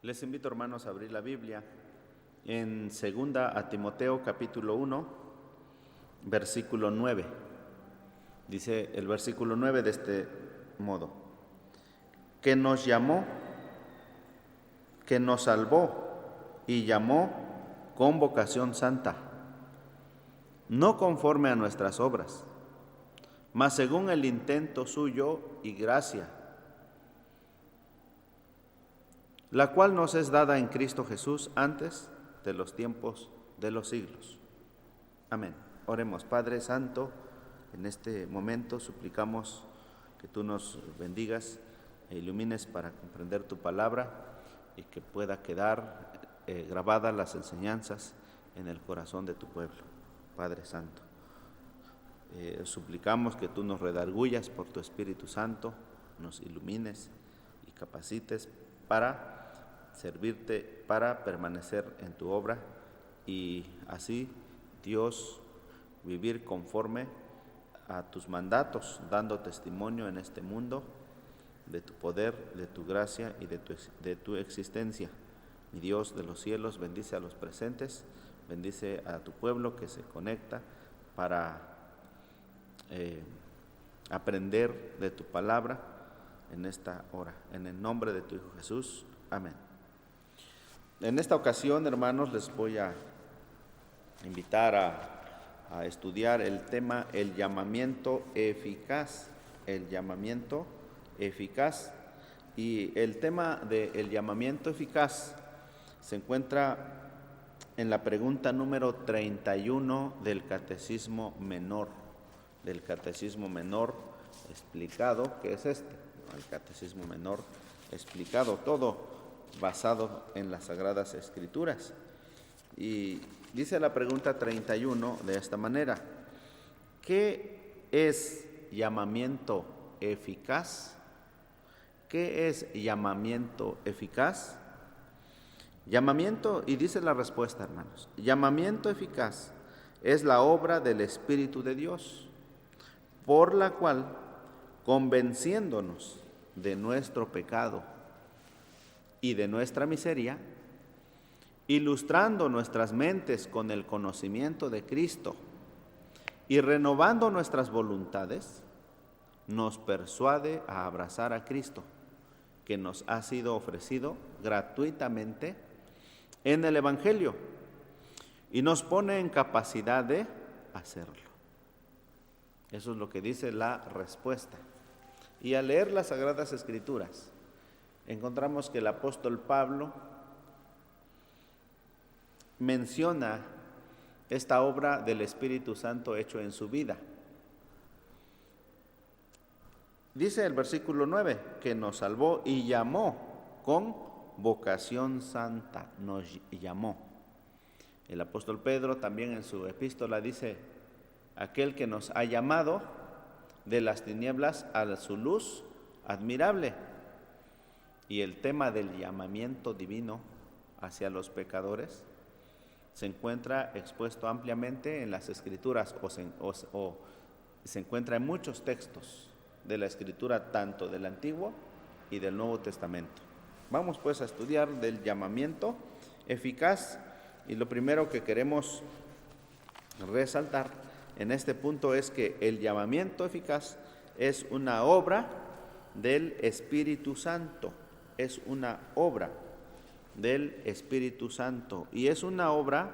Les invito, hermanos, a abrir la Biblia en 2 a Timoteo capítulo 1, versículo 9. Dice el versículo 9 de este modo: que nos llamó, que nos salvó y llamó con vocación santa, no conforme a nuestras obras, mas según el intento suyo y gracia, la cual nos es dada en Cristo Jesús antes de los tiempos de los siglos. Amén. Oremos. Padre Santo, en este momento suplicamos que tú nos bendigas e ilumines para comprender tu palabra y que pueda quedar grabadas las enseñanzas en el corazón de tu pueblo. Padre Santo, suplicamos que tú nos redargullas por tu Espíritu Santo, nos ilumines y capacites para servirte, para permanecer en tu obra y así, Dios, vivir conforme a tus mandatos, dando testimonio en este mundo de tu poder, de tu gracia y de tu existencia. Mi Dios de los cielos, bendice a los presentes, bendice a tu pueblo que se conecta para aprender de tu palabra en esta hora. En el nombre de tu Hijo Jesús. Amén. En esta ocasión, hermanos, les voy a invitar a estudiar el tema el llamamiento eficaz. El llamamiento eficaz. Y el tema del llamamiento eficaz se encuentra en la pregunta número 31 del Catecismo Menor. Del Catecismo Menor explicado, que es este, el Catecismo Menor explicado, todo basado en las Sagradas Escrituras. Y dice la pregunta 31 de esta manera: ¿qué es llamamiento eficaz? ¿Qué es llamamiento eficaz? Llamamiento, y dice la respuesta, hermanos: llamamiento eficaz es la obra del Espíritu de Dios, por la cual, convenciéndonos de nuestro pecado y de nuestra miseria, ilustrando nuestras mentes con el conocimiento de Cristo y renovando nuestras voluntades, nos persuade a abrazar a Cristo, que nos ha sido ofrecido gratuitamente en el Evangelio, y nos pone en capacidad de hacerlo. Eso es lo que dice la respuesta. Y al leer las Sagradas Escrituras, encontramos que el apóstol Pablo menciona esta obra del Espíritu Santo hecho en su vida. Dice el versículo 9, que nos salvó y llamó con vocación santa, nos llamó. El apóstol Pedro también en su epístola dice: aquel que nos ha llamado de las tinieblas a su luz admirable. Y el tema del llamamiento divino hacia los pecadores se encuentra expuesto ampliamente en las Escrituras o se encuentra en muchos textos de la Escritura, tanto del Antiguo y del Nuevo Testamento. Vamos pues a estudiar del llamamiento eficaz, y lo primero que queremos resaltar en este punto es que el llamamiento eficaz es una obra del Espíritu Santo. Es una obra del Espíritu Santo, y es una obra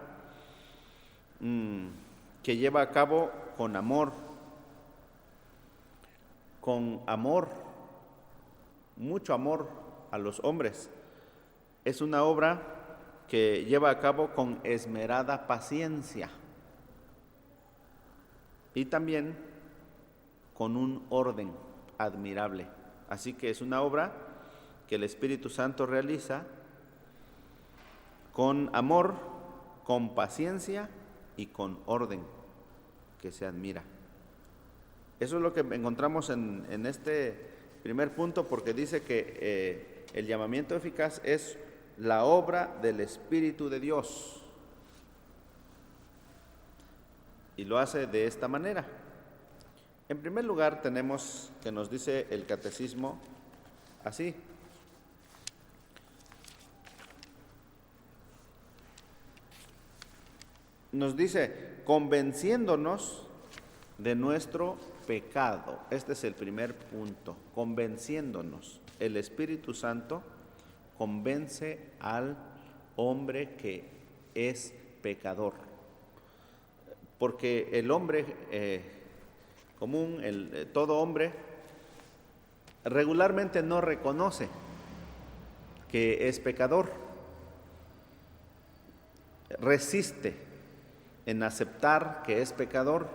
que lleva a cabo con amor, mucho amor a los hombres. Es una obra que lleva a cabo con esmerada paciencia y también con un orden admirable. Así que es una obra que el Espíritu Santo realiza con amor, con paciencia y con orden que se admira. Eso es lo que encontramos en este primer punto, porque dice que el llamamiento eficaz es la obra del Espíritu de Dios. Y lo hace de esta manera. En primer lugar, tenemos que nos dice el Catecismo así: nos dice, convenciéndonos de nuestro pecado. Este es el primer punto, convenciéndonos. El Espíritu Santo convence al hombre que es pecador. Porque el hombre común, todo hombre, regularmente no reconoce que es pecador. Resiste en aceptar que es pecador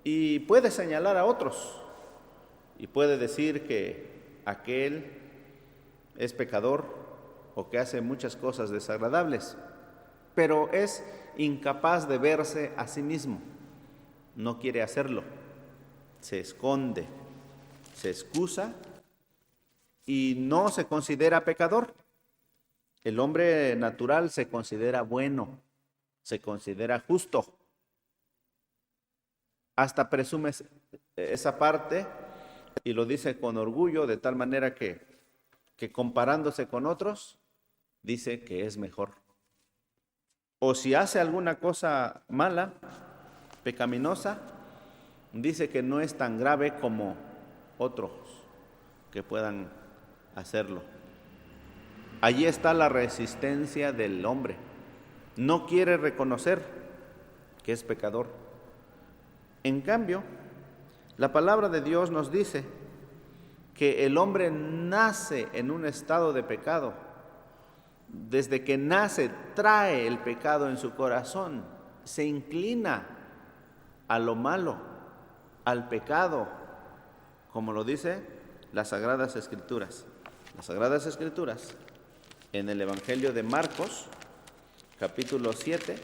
y puede señalar a otros y puede decir que aquel es pecador o que hace muchas cosas desagradables, pero es incapaz de verse a sí mismo, no quiere hacerlo, se esconde, se excusa y no se considera pecador. El hombre natural se considera bueno, se considera justo. Hasta presume esa parte y lo dice con orgullo, de tal manera que comparándose con otros, dice que es mejor. O si hace alguna cosa mala, pecaminosa, dice que no es tan grave como otros que puedan hacerlo. Allí está la resistencia del hombre. No quiere reconocer que es pecador. En cambio, la palabra de Dios nos dice que el hombre nace en un estado de pecado. Desde que nace, trae el pecado en su corazón, se inclina a lo malo, al pecado, como lo dice las Sagradas Escrituras. Las Sagradas Escrituras, en el Evangelio de Marcos, capítulo 7,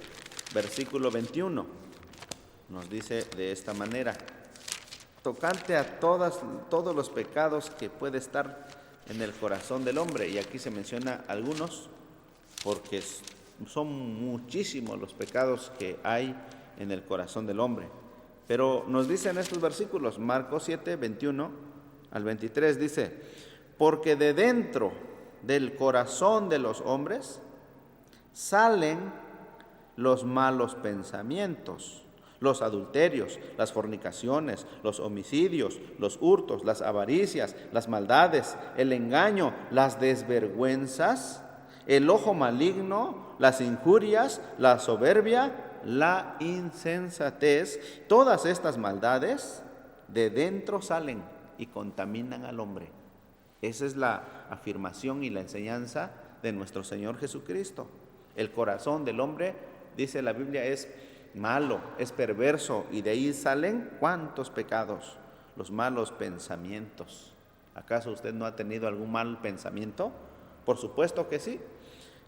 versículo 21, nos dice de esta manera: tocante a todos los pecados que puede estar en el corazón del hombre, y aquí se menciona algunos, porque son muchísimos los pecados que hay en el corazón del hombre. Pero nos dice en estos versículos, Marcos 7, 21 al 23, dice: porque de dentro del corazón de los hombres salen los malos pensamientos, los adulterios, las fornicaciones, los homicidios, los hurtos, las avaricias, las maldades, el engaño, las desvergüenzas, el ojo maligno, las injurias, la soberbia, la insensatez. Todas estas maldades de dentro salen y contaminan al hombre. Esa es la afirmación y la enseñanza de nuestro Señor Jesucristo. El corazón del hombre, dice la Biblia, es malo, es perverso, y de ahí salen ¿cuántos pecados? Los malos pensamientos. ¿Acaso usted no ha tenido algún mal pensamiento? Por supuesto que sí.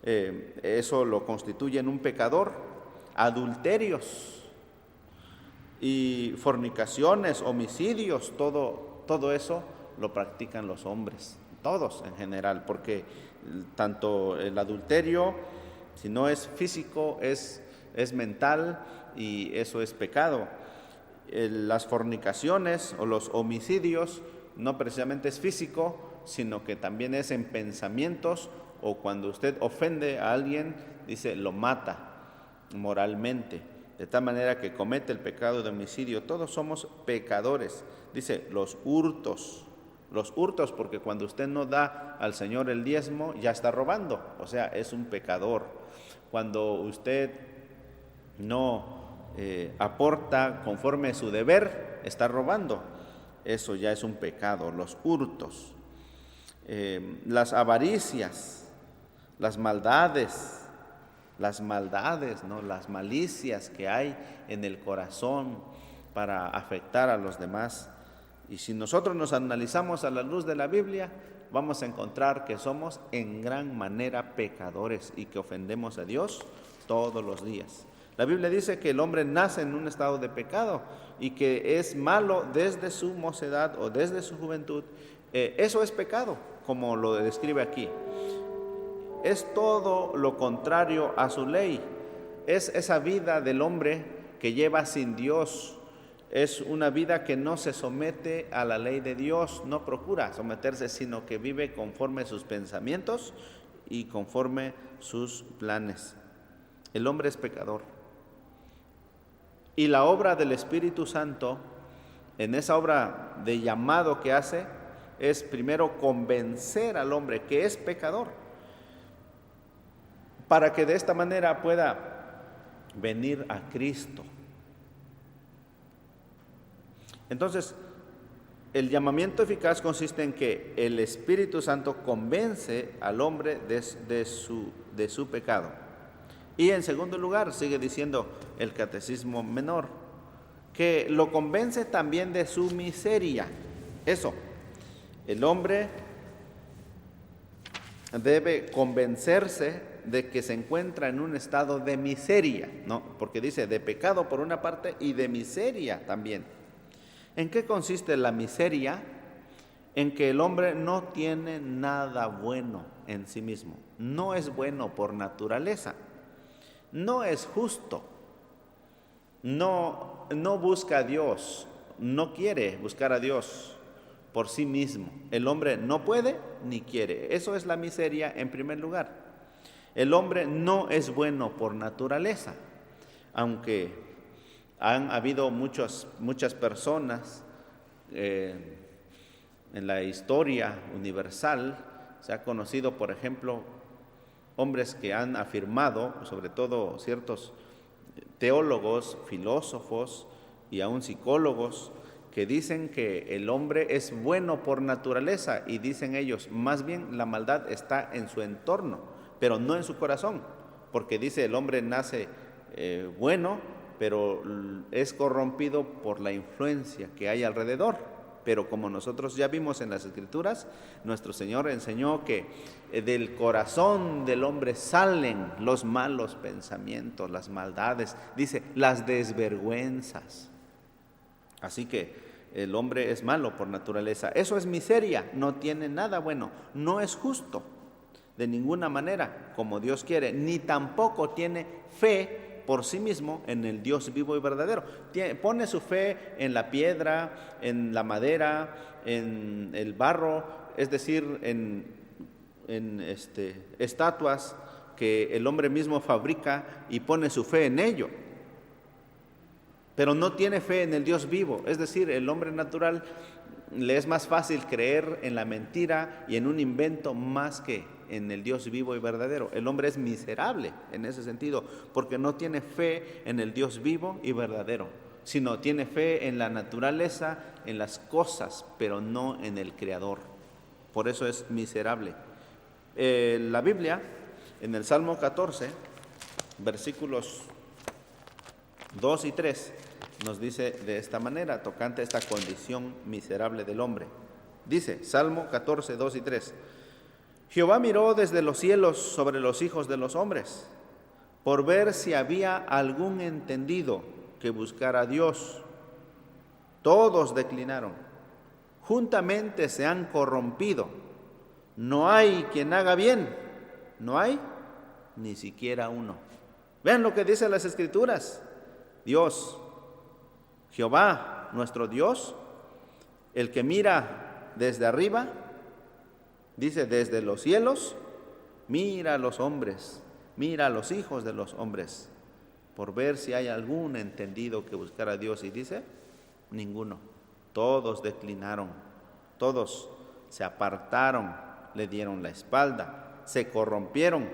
Eso lo constituye en un pecador. Adulterios y fornicaciones, homicidios, todo eso lo practican los hombres, todos en general, porque tanto el adulterio, si no es físico, es mental, y eso es pecado. Las fornicaciones o los homicidios no precisamente es físico, sino que también es en pensamientos, o cuando usted ofende a alguien, dice, lo mata moralmente, de tal manera que comete el pecado de homicidio. Todos somos pecadores. Dice, los hurtos, porque cuando usted no da al Señor el diezmo, ya está robando, o sea, es un pecador. Cuando usted no aporta conforme a su deber, está robando, eso ya es un pecado. Los hurtos, las avaricias, las maldades, ¿no? Las malicias que hay en el corazón para afectar a los demás. Y si nosotros nos analizamos a la luz de la Biblia, vamos a encontrar que somos en gran manera pecadores y que ofendemos a Dios todos los días. La Biblia dice que el hombre nace en un estado de pecado y que es malo desde su mocedad o desde su juventud. Eso es pecado, como lo describe aquí. Es todo lo contrario a su ley. Es esa vida del hombre que lleva sin Dios. Es una vida que no se somete a la ley de Dios, no procura someterse, sino que vive conforme sus pensamientos y conforme sus planes. El hombre es pecador. Y la obra del Espíritu Santo, en esa obra de llamado que hace, es primero convencer al hombre que es pecador, para que de esta manera pueda venir a Cristo. Entonces, el llamamiento eficaz consiste en que el Espíritu Santo convence al hombre de su pecado. Y en segundo lugar, sigue diciendo el Catecismo Menor, que lo convence también de su miseria. Eso, el hombre debe convencerse de que se encuentra en un estado de miseria, ¿no? Porque dice de pecado por una parte y de miseria también. ¿En qué consiste la miseria? En que el hombre no tiene nada bueno en sí mismo. No es bueno por naturaleza. No es justo. No busca a Dios. No quiere buscar a Dios por sí mismo. El hombre no puede ni quiere. Eso es la miseria en primer lugar. El hombre no es bueno por naturaleza, aunque han habido muchas personas en la historia universal. Se ha conocido, por ejemplo, hombres que han afirmado, sobre todo ciertos teólogos, filósofos y aún psicólogos, que dicen que el hombre es bueno por naturaleza, y dicen ellos, más bien la maldad está en su entorno, pero no en su corazón, porque dice el hombre nace bueno, pero es corrompido por la influencia que hay alrededor. Pero como nosotros ya vimos en las Escrituras, nuestro Señor enseñó que del corazón del hombre salen los malos pensamientos, las maldades, dice, las desvergüenzas. Así que el hombre es malo por naturaleza. Eso es miseria, no tiene nada bueno, no es justo de ninguna manera como Dios quiere, ni tampoco tiene fe por sí mismo en el Dios vivo y verdadero. Pone su fe en la piedra, en la madera, en el barro, es decir, en estatuas que el hombre mismo fabrica y pone su fe en ello. Pero no tiene fe en el Dios vivo, es decir, el hombre natural le es más fácil creer en la mentira y en un invento más que en el Dios vivo y verdadero. El hombre es miserable en ese sentido, porque no tiene fe en el Dios vivo y verdadero, sino tiene fe en la naturaleza, en las cosas, pero no en el Creador. Por eso es miserable. La Biblia, en el Salmo 14, versículos 2 y 3, nos dice de esta manera, tocante a esta condición miserable del hombre. Dice, Salmo 14, 2 y 3, Jehová miró desde los cielos sobre los hijos de los hombres, por ver si había algún entendido que buscara a Dios. Todos declinaron, juntamente se han corrompido. No hay quien haga bien, no hay ni siquiera uno. Vean lo que dicen las Escrituras. Dios, Jehová, nuestro Dios, el que mira desde arriba, dice desde los cielos, mira a los hombres, mira a los hijos de los hombres, por ver si hay algún entendido que buscara a Dios. Y dice, ninguno. Todos declinaron, todos se apartaron, le dieron la espalda, se corrompieron.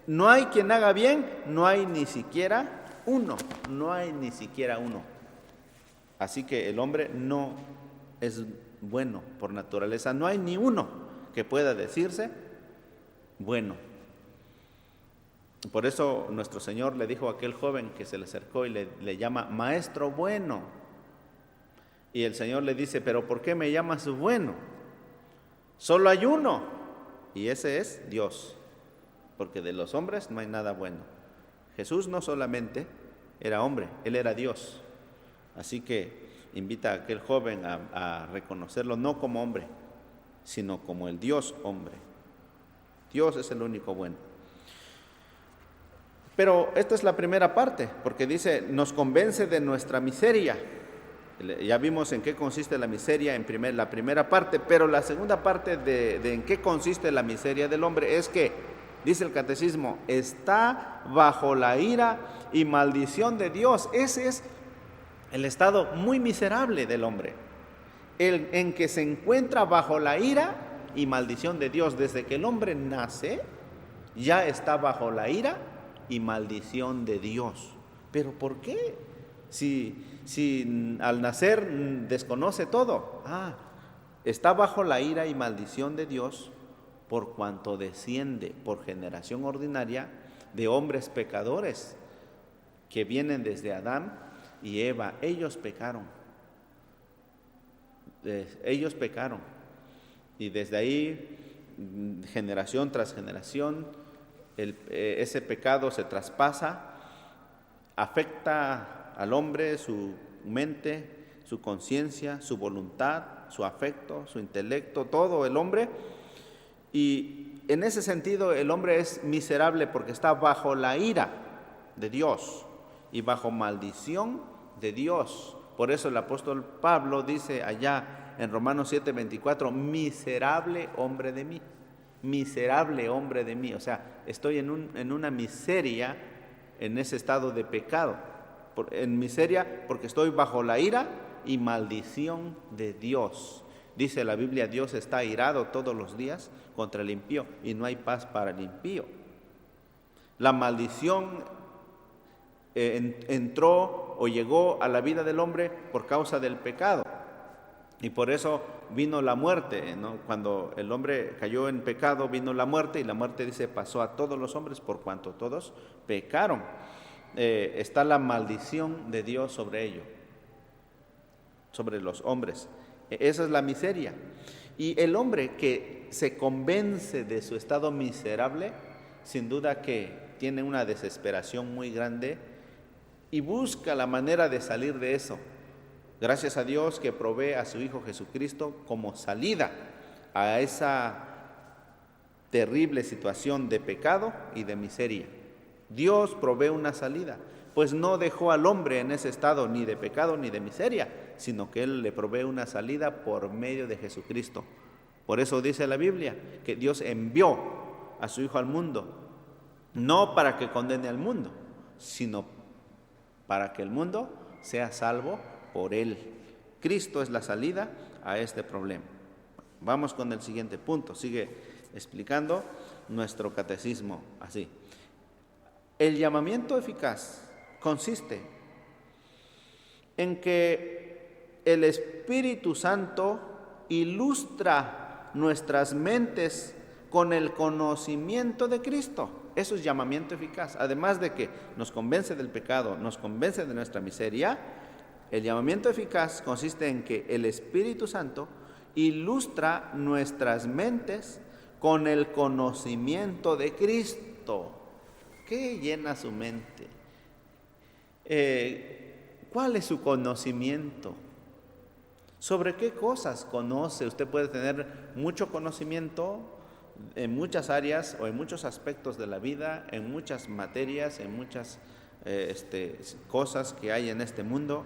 No hay quien haga bien, no hay ni siquiera uno, no hay ni siquiera uno. Así que el hombre no es bueno por naturaleza, no hay ni uno que pueda decirse bueno. Por eso nuestro Señor le dijo a aquel joven que se le acercó y le llama maestro bueno. Y el Señor le dice, pero ¿por qué me llamas bueno? Solo hay uno, y ese es Dios, porque de los hombres no hay nada bueno. Jesús no solamente era hombre, Él era Dios. Así que invita a aquel joven a reconocerlo no como hombre, sino como el Dios hombre. Dios es el único bueno. Pero esta es la primera parte, porque dice, nos convence de nuestra miseria. Ya vimos en qué consiste la miseria en la primera parte, pero la segunda parte de en qué consiste la miseria del hombre es que Dice el catecismo, está bajo la ira y maldición de Dios. Ese es el estado muy miserable del hombre, el en que se encuentra bajo la ira y maldición de Dios. Desde que el hombre nace, ya está bajo la ira y maldición de Dios. ¿Pero por qué? Si al nacer desconoce todo. Está bajo la ira y maldición de Dios por cuanto desciende por generación ordinaria de hombres pecadores que vienen desde Adán y Eva. Ellos pecaron. Y desde ahí, generación tras generación, ese pecado se traspasa, afecta al hombre, su mente, su conciencia, su voluntad, su afecto, su intelecto, todo el hombre. Y en ese sentido el hombre es miserable porque está bajo la ira de Dios y bajo maldición de Dios. Por eso el apóstol Pablo dice allá en Romanos 7:24, miserable hombre de mí, miserable hombre de mí. O sea, estoy en una miseria, en ese estado de pecado, en miseria porque estoy bajo la ira y maldición de Dios. Dice la Biblia, Dios está airado todos los días contra el impío y no hay paz para el impío. La maldición entró o llegó a la vida del hombre por causa del pecado. Y por eso vino la muerte, ¿no? Cuando el hombre cayó en pecado, vino la muerte, y la muerte, dice, pasó a todos los hombres por cuanto todos pecaron. Está la maldición de Dios sobre ellos, sobre los hombres. Esa es la miseria. Y el hombre que se convence de su estado miserable, sin duda que tiene una desesperación muy grande y busca la manera de salir de eso. Gracias a Dios que provee a su Hijo Jesucristo como salida a esa terrible situación de pecado y de miseria. Dios provee una salida, pues no dejó al hombre en ese estado ni de pecado ni de miseria, sino que Él le provee una salida por medio de Jesucristo. Por eso dice la Biblia que Dios envió a su Hijo al mundo, no para que condene al mundo, sino para que el mundo sea salvo por Él. Cristo es la salida a este problema. Vamos con el siguiente punto. Sigue explicando nuestro catecismo así. El llamamiento eficaz consiste en que el Espíritu Santo ilustra nuestras mentes con el conocimiento de Cristo. Eso es llamamiento eficaz. Además de que nos convence del pecado, nos convence de nuestra miseria, el llamamiento eficaz consiste en que el Espíritu Santo ilustra nuestras mentes con el conocimiento de Cristo. ¿Qué llena su mente? ¿Cuál es su conocimiento? ¿Sobre qué cosas conoce? Usted puede tener mucho conocimiento en muchas áreas o en muchos aspectos de la vida, en muchas materias, en muchas cosas que hay en este mundo,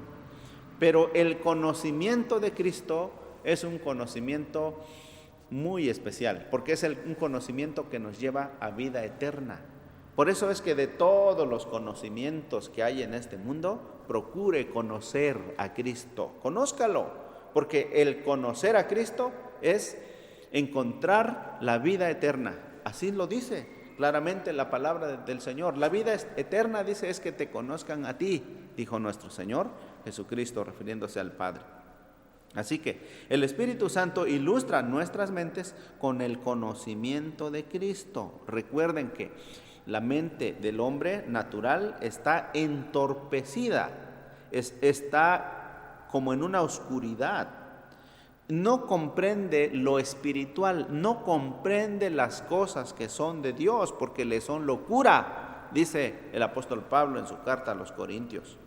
pero el conocimiento de Cristo es un conocimiento muy especial, porque es un conocimiento que nos lleva a vida eterna. Por eso es que de todos los conocimientos que hay en este mundo, procure conocer a Cristo, conózcalo, porque el conocer a Cristo es encontrar la vida eterna. Así lo dice claramente la palabra del Señor. La vida eterna, dice, es que te conozcan a ti, dijo nuestro Señor Jesucristo, refiriéndose al Padre. Así que el Espíritu Santo ilustra nuestras mentes con el conocimiento de Cristo. Recuerden que la mente del hombre natural está entorpecida, está como en una oscuridad. No comprende lo espiritual, no comprende las cosas que son de Dios, porque le son locura, dice el apóstol Pablo en su carta a los Corintios.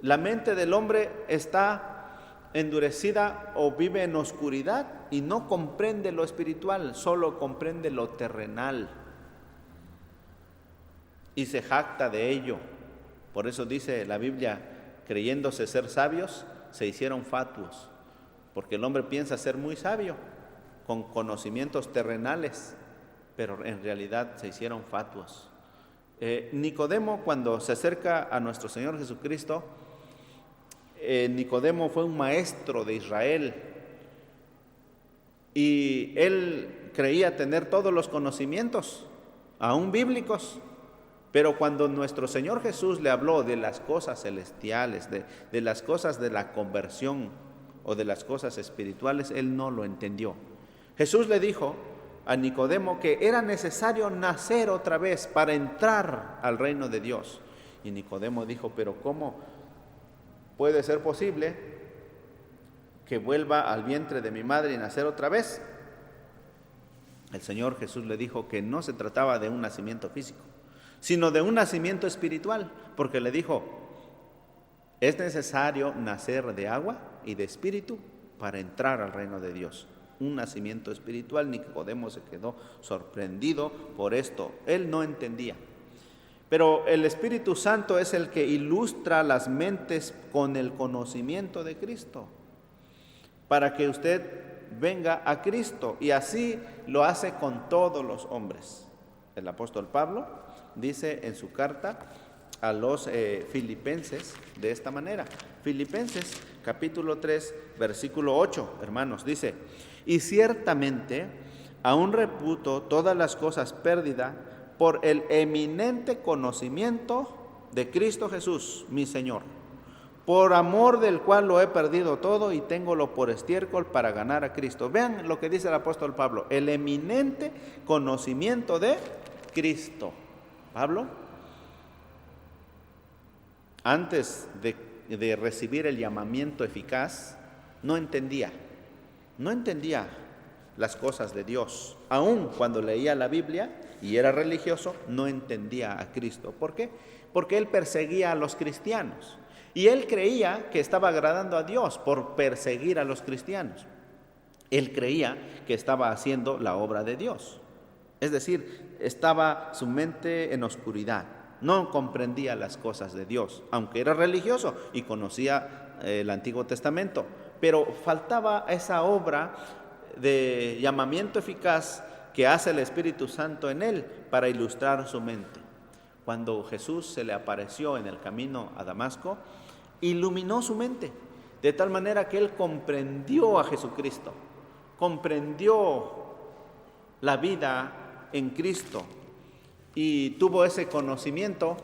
La mente del hombre está endurecida o vive en oscuridad y no comprende lo espiritual, solo comprende lo terrenal y se jacta de ello. Por eso dice la Biblia, creyéndose ser sabios, se hicieron fatuos, porque el hombre piensa ser muy sabio con conocimientos terrenales, pero en realidad se hicieron fatuos. Nicodemo, cuando se acerca a nuestro Señor Jesucristo, Nicodemo fue un maestro de Israel y él creía tener todos los conocimientos, aún bíblicos. Pero cuando nuestro Señor Jesús le habló de las cosas celestiales, de las cosas de la conversión o de las cosas espirituales, él no lo entendió. Jesús le dijo a Nicodemo que era necesario nacer otra vez para entrar al reino de Dios. Y Nicodemo dijo, pero ¿cómo puede ser posible que vuelva al vientre de mi madre y nacer otra vez? El Señor Jesús le dijo que no se trataba de un nacimiento físico, sino de un nacimiento espiritual, porque le dijo, es necesario nacer de agua y de espíritu para entrar al reino de Dios. Un nacimiento espiritual. Nicodemo se quedó sorprendido por esto, él no entendía. Pero el Espíritu Santo es el que ilustra las mentes con el conocimiento de Cristo, para que usted venga a Cristo, y así lo hace con todos los hombres. El apóstol Pablo dice en su carta a los filipenses de esta manera. Filipenses capítulo 3 versículo 8, hermanos, dice: y ciertamente aún reputo todas las cosas pérdida por el eminente conocimiento de Cristo Jesús, mi Señor, por amor del cual lo he perdido todo y téngolo por estiércol para ganar a Cristo. Vean lo que dice el apóstol Pablo, el eminente conocimiento de Cristo. Pablo, antes de recibir el llamamiento eficaz, no entendía las cosas de Dios. Aún cuando leía la Biblia y era religioso, no entendía a Cristo. ¿Por qué? Porque él perseguía a los cristianos y él creía que estaba agradando a Dios por perseguir a los cristianos. Él creía que estaba haciendo la obra de Dios. Es decir, estaba su mente en oscuridad, no comprendía las cosas de Dios, aunque era religioso y conocía el Antiguo Testamento, pero faltaba esa obra de llamamiento eficaz que hace el Espíritu Santo en él para ilustrar su mente. Cuando Jesús se le apareció en el camino a Damasco, iluminó su mente, de tal manera que él comprendió a Jesucristo, comprendió la vida en Cristo y tuvo ese conocimiento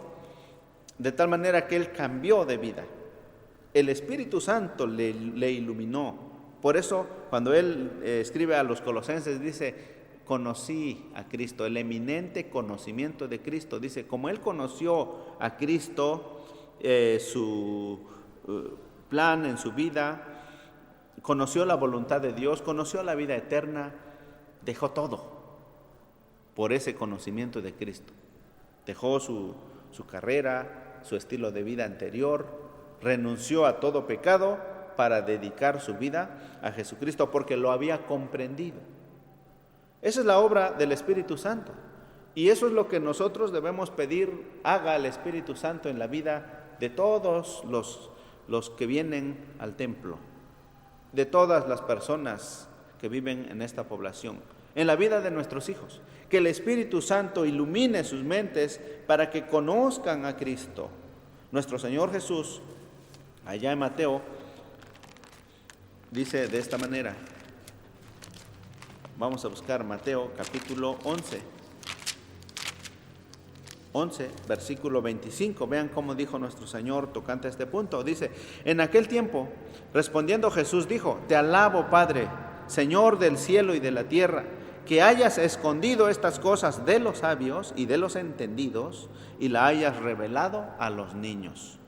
de tal manera que él cambió de vida. El Espíritu Santo le iluminó. Por eso, cuando él escribe a los Colosenses, dice: conocí a Cristo, el eminente conocimiento de Cristo. Dice, como él conoció a Cristo, su plan en su vida, conoció la voluntad de Dios, conoció la vida eterna, dejó todo por ese conocimiento de Cristo. Dejó su carrera, su estilo de vida anterior, renunció a todo pecado para dedicar su vida a Jesucristo porque lo había comprendido. Esa es la obra del Espíritu Santo y eso es lo que nosotros debemos pedir haga el Espíritu Santo en la vida de todos los que vienen al templo, de todas las personas que viven en esta población, en la vida de nuestros hijos, que el Espíritu Santo ilumine sus mentes para que conozcan a Cristo. Nuestro Señor Jesús, allá en Mateo, dice de esta manera. Vamos a buscar Mateo capítulo 11, versículo 25. Vean cómo dijo nuestro Señor tocante a este punto. Dice: en aquel tiempo, respondiendo Jesús, dijo: te alabo, Padre, Señor del cielo y de la tierra, que hayas escondido estas cosas de los sabios y de los entendidos y la hayas revelado a los niños.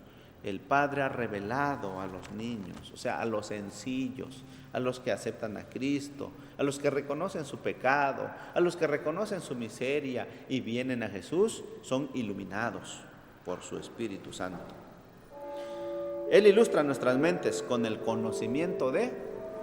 El Padre ha revelado a los niños, o sea, a los sencillos, a los que aceptan a Cristo, a los que reconocen su pecado, a los que reconocen su miseria y vienen a Jesús, son iluminados por su Espíritu Santo. Él ilustra nuestras mentes con el conocimiento de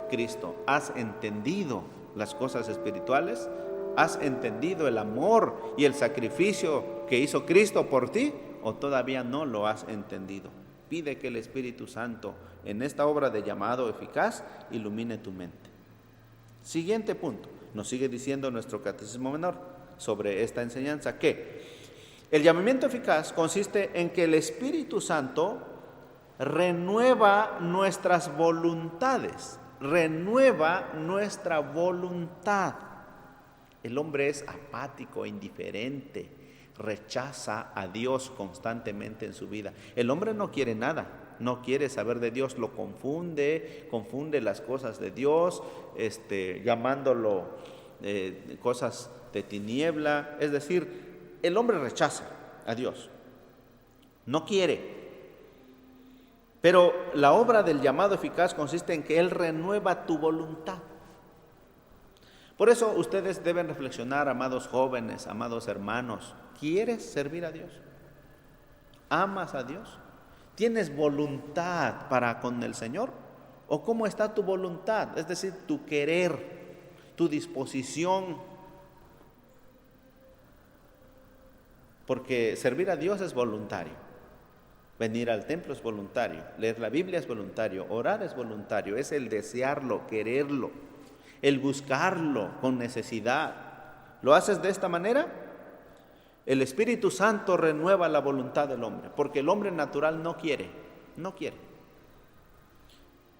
Cristo. ¿Has entendido las cosas espirituales? ¿Has entendido el amor y el sacrificio que hizo Cristo por ti? ¿O todavía no lo has entendido? Pide que el Espíritu Santo en esta obra de llamado eficaz ilumine tu mente. Siguiente punto, nos sigue diciendo nuestro Catecismo Menor. sobre esta enseñanza, que el llamamiento eficaz consiste en que el Espíritu Santo renueva nuestras voluntades, renueva nuestra voluntad. El hombre es apático, indiferente, rechaza a Dios constantemente en su vida. El hombre no quiere nada, no quiere saber de Dios, lo confunde las cosas de Dios, llamándolo cosas de tiniebla. Es decir, el hombre rechaza a Dios, no quiere. Pero la obra del llamado eficaz consiste en que Él renueva tu voluntad. Por eso ustedes deben reflexionar, amados jóvenes, amados hermanos. ¿Quieres servir a Dios? ¿Amas a Dios? ¿Tienes voluntad para con el Señor? ¿O cómo está tu voluntad? Es decir, tu querer, tu disposición. Porque servir a Dios es voluntario. Venir al templo es voluntario. Leer la Biblia es voluntario. Orar es voluntario. Es el desearlo, quererlo, el buscarlo con necesidad. ¿Lo haces de esta manera? El Espíritu Santo renueva la voluntad del hombre, porque el hombre natural no quiere.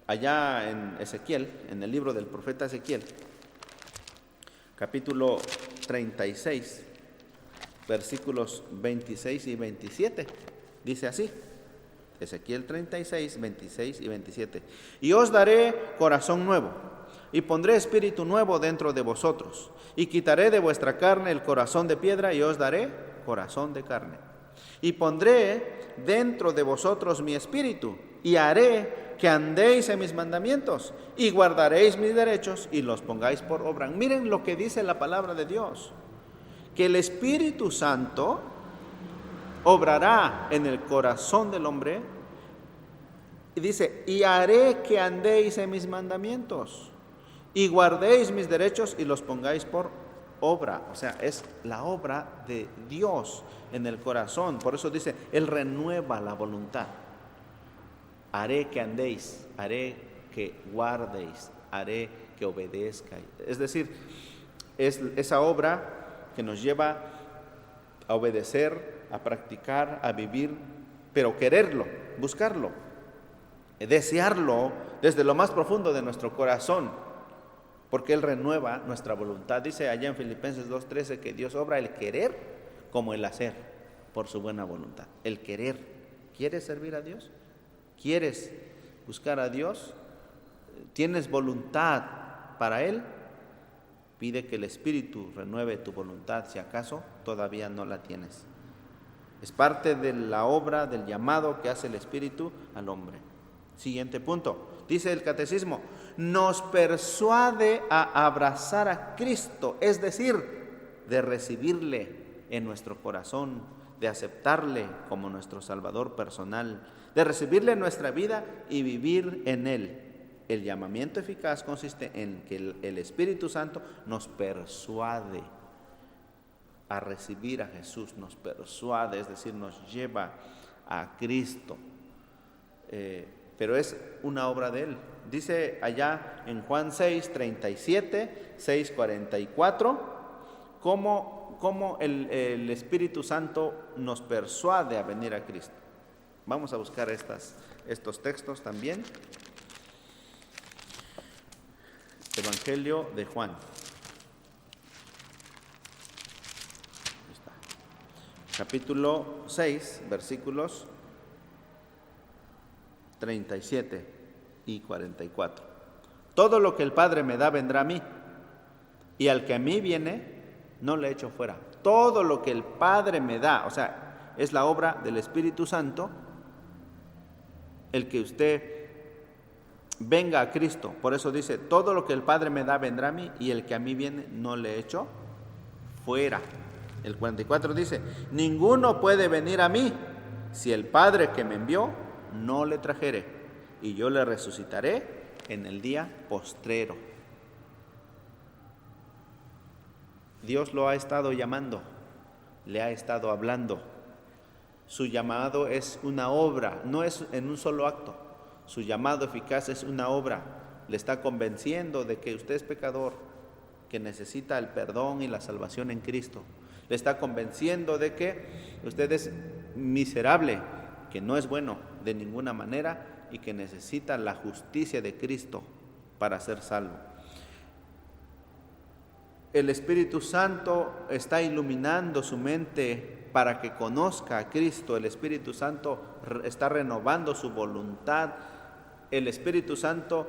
Allá en Ezequiel, en el libro del profeta Ezequiel, capítulo 36, versículos 26 y 27, dice así, Ezequiel 36, 26 y 27. Y os daré corazón nuevo, y pondré espíritu nuevo dentro de vosotros, y quitaré de vuestra carne el corazón de piedra, y os daré corazón de carne. Y pondré dentro de vosotros mi espíritu, y haré que andéis en mis mandamientos, y guardaréis mis derechos, y los pongáis por obra. Miren lo que dice la palabra de Dios, que el Espíritu Santo obrará en el corazón del hombre, y dice, y haré que andéis en mis mandamientos, y guardéis mis derechos y los pongáis por obra. O sea, es la obra de Dios en el corazón. Por eso dice, Él renueva la voluntad. Haré que andéis, haré que guardéis, haré que obedezcáis. Es decir, es esa obra que nos lleva a obedecer, a practicar, a vivir, pero quererlo, buscarlo, desearlo desde lo más profundo de nuestro corazón. Porque Él renueva nuestra voluntad. Dice allá en Filipenses 2:13 que Dios obra el querer como el hacer por su buena voluntad. El querer. ¿Quieres servir a Dios? ¿Quieres buscar a Dios? ¿Tienes voluntad para Él? Pide que el Espíritu renueve tu voluntad, si acaso todavía no la tienes. Es parte de la obra, del llamado que hace el Espíritu al hombre. Siguiente punto. Dice el catecismo, nos persuade a abrazar a Cristo, es decir, de recibirle en nuestro corazón, de aceptarle como nuestro Salvador personal, de recibirle en nuestra vida y vivir en Él. El llamamiento eficaz consiste en que el Espíritu Santo nos persuade a recibir a Jesús, nos persuade, es decir, nos lleva a Cristo. Pero es una obra de Él. Dice allá en Juan 6:37, 6:44, cómo el Espíritu Santo nos persuade a venir a Cristo. Vamos a buscar estos textos también. Evangelio de Juan. Ahí está. Capítulo 6, versículos 37 y 44. Todo lo que el Padre me da vendrá a mí, y al que a mí viene no le echo fuera. Todo lo que el Padre me da, o sea, es la obra del Espíritu Santo, el que usted venga a Cristo. Por eso dice, todo lo que el Padre me da vendrá a mí, y el que a mí viene no le echo fuera. El 44 dice, ninguno puede venir a mí si el Padre que me envió no le trajere, y yo le resucitaré en el día postrero. Dios lo ha estado llamando, le ha estado hablando. Su llamado es una obra, no es en un solo acto. Su llamado eficaz es una obra. Le está convenciendo de que usted es pecador, que necesita el perdón y la salvación en Cristo. Le está convenciendo de que usted es miserable, que no es bueno de ninguna manera y que necesita la justicia de Cristo para ser salvo. El Espíritu Santo está iluminando su mente para que conozca a Cristo. El Espíritu Santo está renovando su voluntad. El Espíritu Santo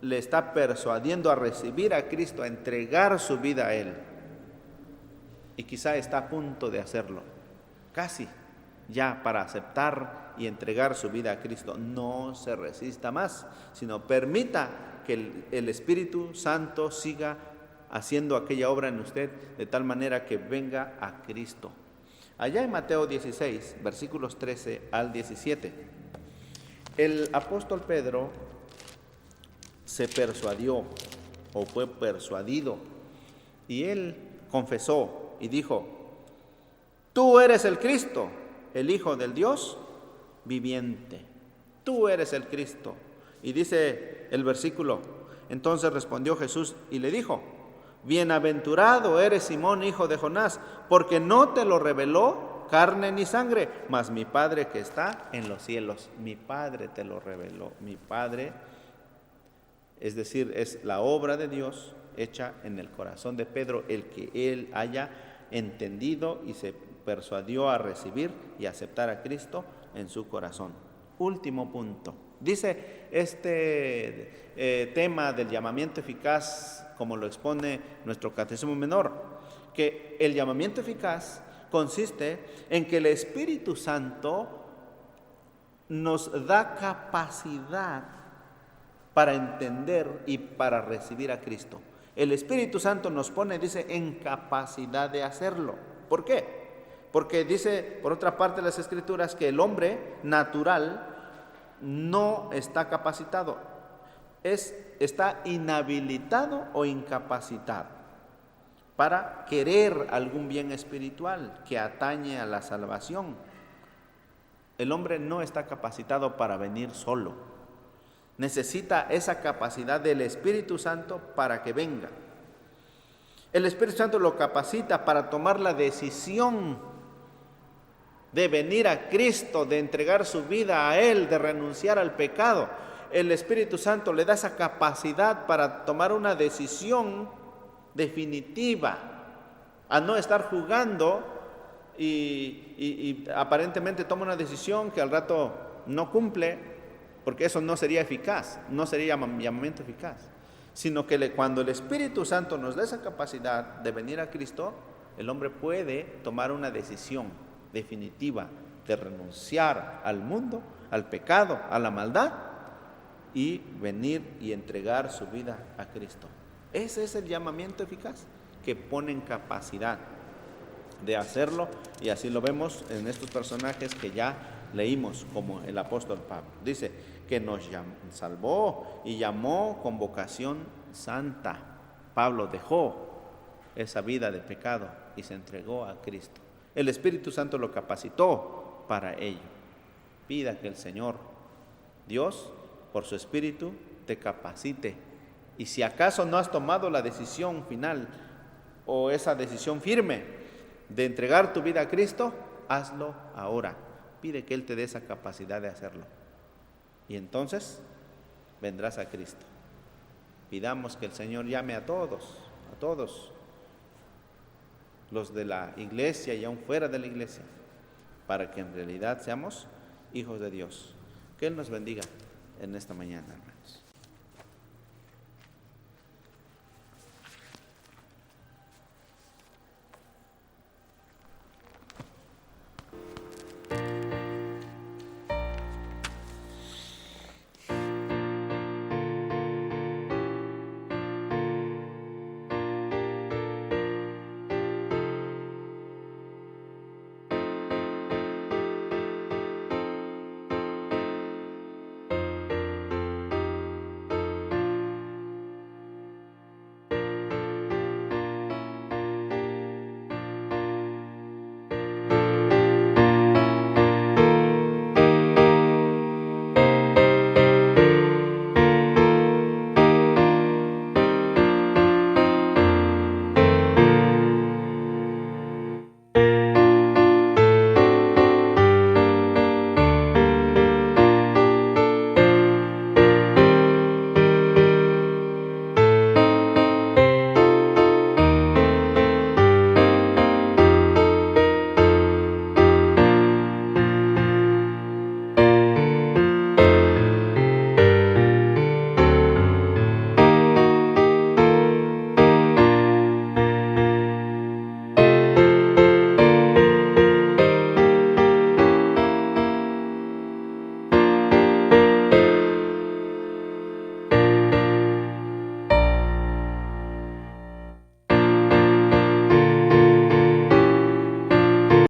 le está persuadiendo a recibir a Cristo, a entregar su vida a Él. Y quizá está a punto de hacerlo, casi ya para aceptar y entregar su vida a Cristo. No se resista más, sino permita que el Espíritu Santo siga haciendo aquella obra en usted de tal manera que venga a Cristo. Allá en Mateo 16, versículos 13 al 17, el apóstol Pedro se persuadió o fue persuadido y él confesó y dijo: tú eres el Cristo, el Hijo del Dios viviente. Tú eres el Cristo. Y dice el versículo: entonces respondió Jesús y le dijo: bienaventurado eres Simón, hijo de Jonás, porque no te lo reveló carne ni sangre, mas mi Padre que está en los cielos. Mi Padre te lo reveló. Mi Padre, es decir, es la obra de Dios hecha en el corazón de Pedro, el que él haya entendido y se persuadió a recibir y aceptar a Cristo en su corazón. Último punto. Dice este tema del llamamiento eficaz, como lo expone nuestro Catecismo Menor, que el llamamiento eficaz consiste en que el Espíritu Santo nos da capacidad para entender y para recibir a Cristo. El Espíritu Santo nos pone, dice, en capacidad de hacerlo. ¿Por qué? Porque dice, por otra parte, las Escrituras, que el hombre natural no está capacitado, está inhabilitado o incapacitado para querer algún bien espiritual que atañe a la salvación. El hombre no está capacitado para venir solo. Necesita esa capacidad del Espíritu Santo para que venga. El Espíritu Santo lo capacita para tomar la decisión de venir a Cristo, de entregar su vida a Él, de renunciar al pecado. El Espíritu Santo le da esa capacidad para tomar una decisión definitiva, a no estar jugando y aparentemente toma una decisión que al rato no cumple, porque eso no sería eficaz, no sería llamamiento eficaz, sino que cuando el Espíritu Santo nos da esa capacidad de venir a Cristo, el hombre puede tomar una decisión definitiva de renunciar al mundo, al pecado, a la maldad y venir y entregar su vida a Cristo. Ese es el llamamiento eficaz que pone en capacidad de hacerlo, y así lo vemos en estos personajes que ya leímos, como el apóstol Pablo. Dice que nos salvó y llamó con vocación santa. Pablo dejó esa vida de pecado y se entregó a Cristo. El Espíritu Santo lo capacitó para ello. Pida que el Señor Dios, por su Espíritu, te capacite. Y si acaso no has tomado la decisión final o esa decisión firme de entregar tu vida a Cristo, hazlo ahora. Pide que Él te dé esa capacidad de hacerlo. Y entonces vendrás a Cristo. Pidamos que el Señor llame a todos los de la iglesia y aún fuera de la iglesia, para que en realidad seamos hijos de Dios. Que Él nos bendiga en esta mañana, hermanos.